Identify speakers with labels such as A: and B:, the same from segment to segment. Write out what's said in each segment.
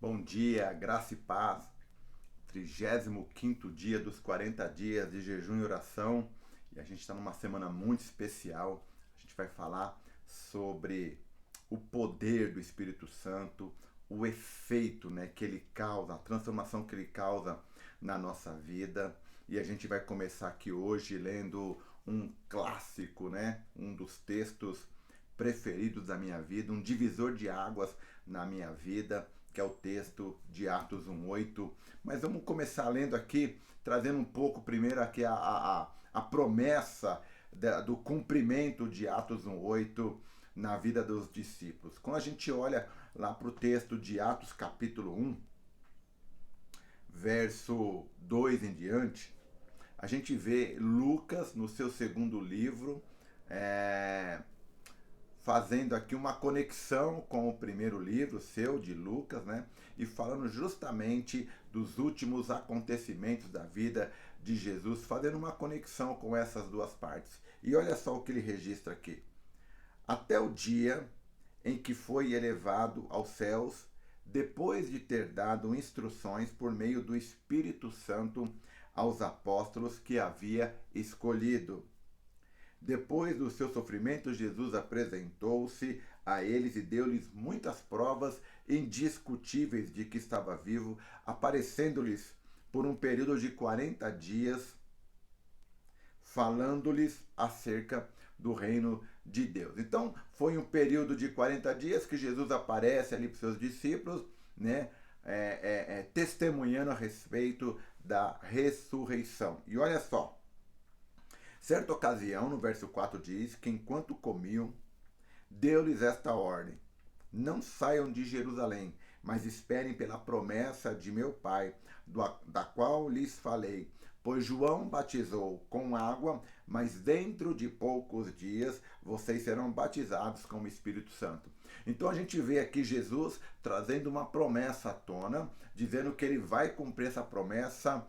A: Bom dia, graça e paz. 35º dia dos 40 dias de jejum e oração. E a gente está numa semana muito especial. A gente vai falar sobre o poder do Espírito Santo, o efeito, que ele causa, a transformação que ele causa na nossa vida. E a gente vai começar aqui hoje lendo um clássico, um dos textos preferidos da minha vida, um divisor de águas na minha vida, que é o texto de Atos 1:8. Mas vamos começar lendo aqui, trazendo um pouco primeiro aqui a promessa do cumprimento de Atos 1:8 na vida dos discípulos. Quando a gente olha lá para o texto de Atos capítulo 1, verso 2 em diante, a gente vê Lucas no seu segundo livro, fazendo aqui uma conexão com o primeiro livro seu, de Lucas, e falando justamente dos últimos acontecimentos da vida de Jesus, fazendo uma conexão com essas duas partes. E olha só o que ele registra aqui. Até o dia em que foi elevado aos céus, depois de ter dado instruções por meio do Espírito Santo aos apóstolos que havia escolhido. Depois do seu sofrimento, Jesus apresentou-se a eles e deu-lhes muitas provas indiscutíveis de que estava vivo, aparecendo-lhes por um período de 40 dias, falando-lhes acerca do reino de Deus. Então, foi um período de 40 dias que Jesus aparece ali para os seus discípulos, testemunhando a respeito da ressurreição. E olha só, certa ocasião, no verso 4 diz que enquanto comiam, deu-lhes esta ordem: não saiam de Jerusalém, mas esperem pela promessa de meu Pai, da qual lhes falei. Pois João batizou com água, mas dentro de poucos dias vocês serão batizados com o Espírito Santo. Então a gente vê aqui Jesus trazendo uma promessa à tona, dizendo que ele vai cumprir essa promessa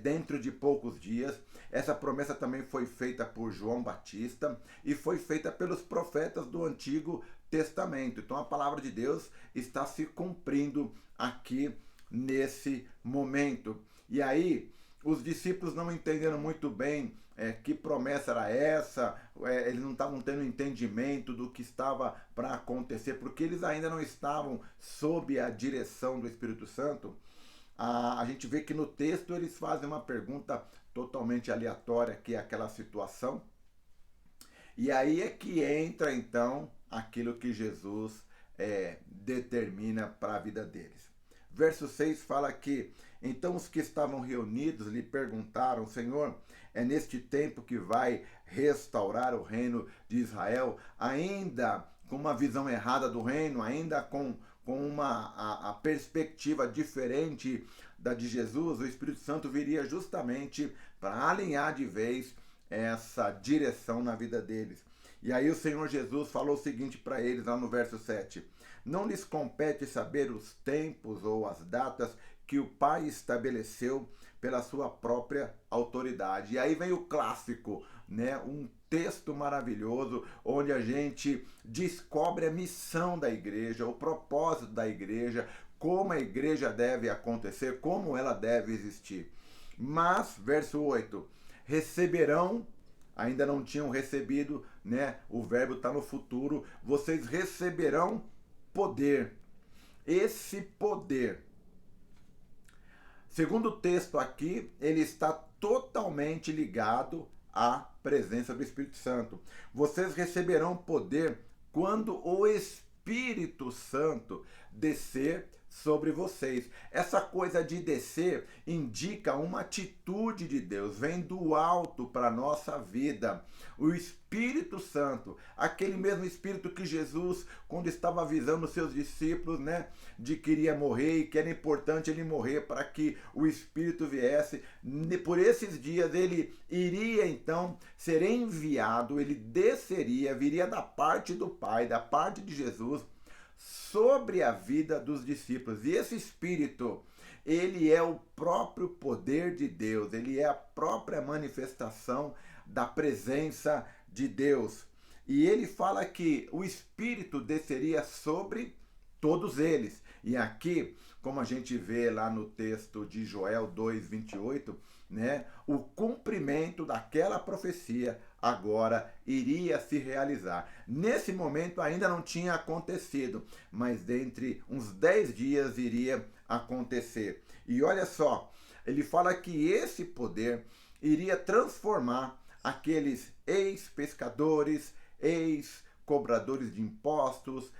A: dentro de poucos dias. Essa promessa também foi feita por João Batista e foi feita pelos profetas do Antigo Testamento. Então a palavra de Deus está se cumprindo aqui nesse momento. E aí os discípulos não entenderam muito bem que promessa era essa, eles não estavam tendo entendimento do que estava para acontecer, porque eles ainda não estavam sob a direção do Espírito Santo. A gente vê que no texto eles fazem uma pergunta totalmente aleatória, que é aquela situação. E aí é que entra então aquilo que Jesus determina para a vida deles. Verso 6 fala que então os que estavam reunidos lhe perguntaram: Senhor, é neste tempo que vai restaurar o reino de Israel, ainda com uma visão errada do reino, ainda com a perspectiva diferente da de Jesus? O Espírito Santo viria justamente para alinhar de vez essa direção na vida deles. E aí o Senhor Jesus falou o seguinte para eles lá no verso 7: não lhes compete saber os tempos ou as datas que o Pai estabeleceu pela sua própria autoridade. E aí vem o clássico, um texto maravilhoso, onde a gente descobre a missão da igreja, o propósito da igreja, como a igreja deve acontecer, como ela deve existir. Mas, verso 8, receberão, ainda não tinham recebido, o verbo está no futuro, vocês receberão poder. Esse poder, segundo o texto aqui, ele está totalmente ligado à presença do Espírito Santo. Vocês receberão poder quando o Espírito Santo descer sobre vocês. Essa coisa de descer indica uma atitude de Deus, vem do alto para a nossa vida. O Espírito Santo, aquele mesmo Espírito que Jesus, quando estava avisando os seus discípulos, de que iria morrer e que era importante ele morrer para que o Espírito viesse, por esses dias ele iria então ser enviado, ele desceria, viria da parte do Pai, da parte de Jesus, sobre a vida dos discípulos. E esse Espírito, ele é o próprio poder de Deus, ele é a própria manifestação da presença de Deus. E ele fala que o Espírito desceria sobre todos eles. E aqui, como a gente vê lá no texto de Joel 2:28, né, o cumprimento daquela profecia agora iria se realizar. Nesse momento ainda não tinha acontecido, mas dentre uns 10 dias iria acontecer. E olha só, ele fala que esse poder iria transformar aqueles ex-pescadores, ex-cobradores de impostos,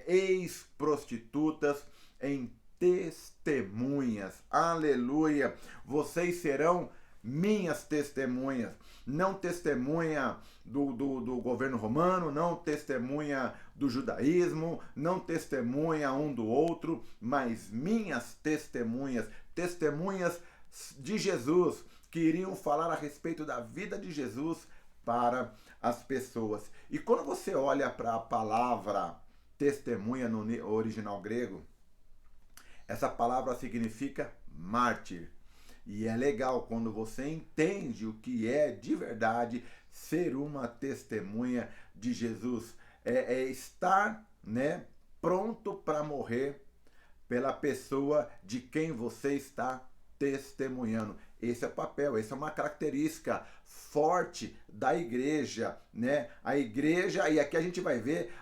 A: ex-prostitutas em testemunhas. Aleluia! Vocês serão minhas testemunhas. Não testemunha do governo romano, não testemunha do judaísmo, não testemunha um do outro, mas minhas testemunhas, testemunhas de Jesus, que iriam falar a respeito da vida de Jesus para as pessoas. E quando você olha para a palavra testemunha no original grego, essa palavra significa mártir. E é legal quando você entende o que é de verdade ser uma testemunha de Jesus. É estar, né, pronto para morrer pela pessoa de quem você está testemunhando. Esse é o papel, essa é uma característica forte da igreja, né? A igreja, e aqui a gente vai ver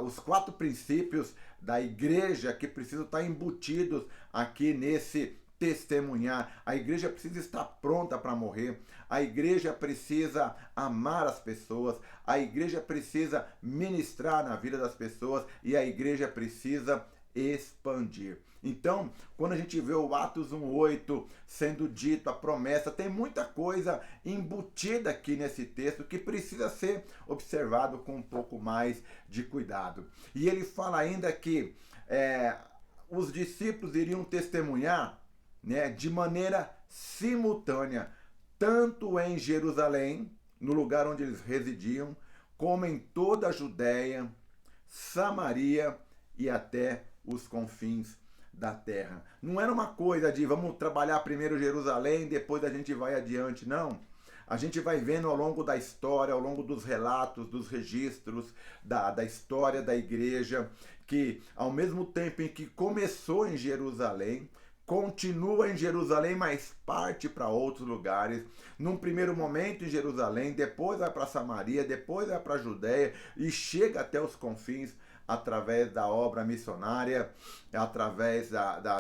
A: os 4 princípios da igreja que precisam estar embutidos aqui nesse testemunhar. A igreja precisa estar pronta para morrer. A igreja precisa amar as pessoas. A igreja precisa ministrar na vida das pessoas. E a igreja precisa expandir. Então, quando a gente vê o Atos 1:8 sendo dito, a promessa, tem muita coisa embutida aqui nesse texto que precisa ser observado com um pouco mais de cuidado. E ele fala ainda que os discípulos iriam testemunhar, né, de maneira simultânea, tanto em Jerusalém, no lugar onde eles residiam, como em toda a Judéia, Samaria e até os confins da terra. Não era uma coisa de vamos trabalhar primeiro Jerusalém, depois a gente vai adiante, não. A gente vai vendo ao longo da história, ao longo dos relatos, dos registros da história da igreja, que ao mesmo tempo em que começou em Jerusalém, continua em Jerusalém, mas parte para outros lugares. Num primeiro momento em Jerusalém, depois vai para Samaria, depois vai para a Judéia e chega até os confins através da obra missionária, através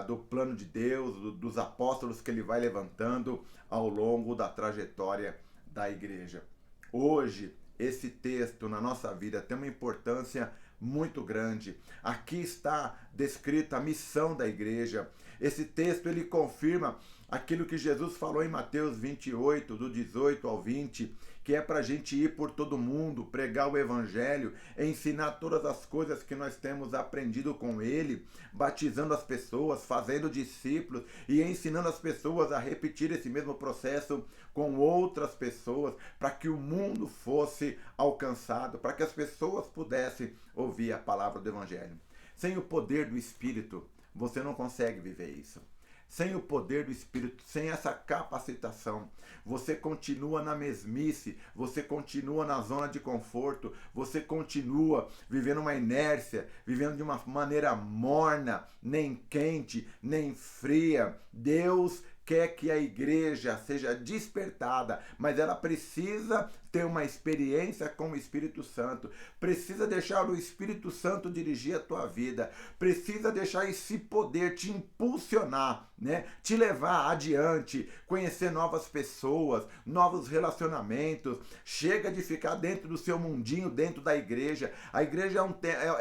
A: do plano de Deus, dos apóstolos que ele vai levantando ao longo da trajetória da igreja. Hoje, esse texto na nossa vida tem uma importância muito grande. Aqui está descrita a missão da igreja. Esse texto ele confirma aquilo que Jesus falou em Mateus 28, do 18 ao 20, que é para a gente ir por todo mundo, pregar o evangelho, ensinar todas as coisas que nós temos aprendido com ele, batizando as pessoas, fazendo discípulos e ensinando as pessoas a repetir esse mesmo processo com outras pessoas, para que o mundo fosse alcançado, para que as pessoas pudessem ouvir a palavra do evangelho. Sem o poder do Espírito, você não consegue viver isso. Sem o poder do Espírito, sem essa capacitação, você continua na mesmice, você continua na zona de conforto, você continua vivendo uma inércia, vivendo de uma maneira morna, nem quente, nem fria. Deus quer que a igreja seja despertada, mas ela precisa ter uma experiência com o Espírito Santo, precisa deixar o Espírito Santo dirigir a tua vida, precisa deixar esse poder te impulsionar, né? Te levar adiante, conhecer novas pessoas, novos relacionamentos. Chega de ficar dentro do seu mundinho, dentro da igreja. A igreja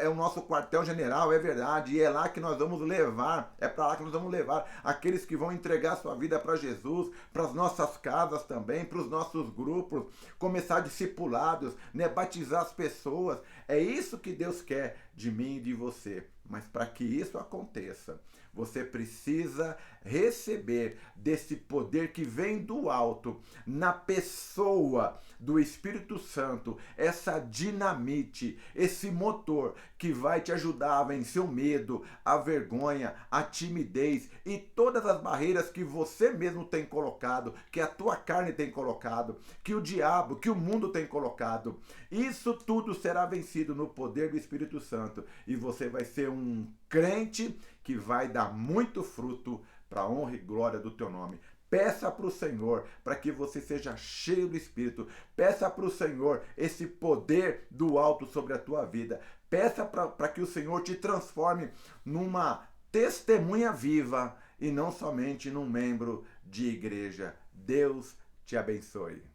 A: é o nosso quartel-general, é verdade, e é lá que nós vamos levar, é para lá que nós vamos levar aqueles que vão entregar sua vida para Jesus, para as nossas casas também, para os nossos grupos, começar discipulados, né? Batizar as pessoas. É isso que Deus quer de mim e de você. Mas para que isso aconteça, você precisa receber desse poder que vem do alto, na pessoa do Espírito Santo, essa dinamite, esse motor que vai te ajudar a vencer o medo, a vergonha, a timidez e todas as barreiras que você mesmo tem colocado, que a tua carne tem colocado, que o diabo, que o mundo tem colocado. Isso tudo será vencido no poder do Espírito Santo e você vai ser um um crente que vai dar muito fruto para a honra e glória do teu nome. Peça para o Senhor para que você seja cheio do Espírito. Peça para o Senhor esse poder do alto sobre a tua vida. Peça para que o Senhor te transforme numa testemunha viva e não somente num membro de igreja. Deus te abençoe.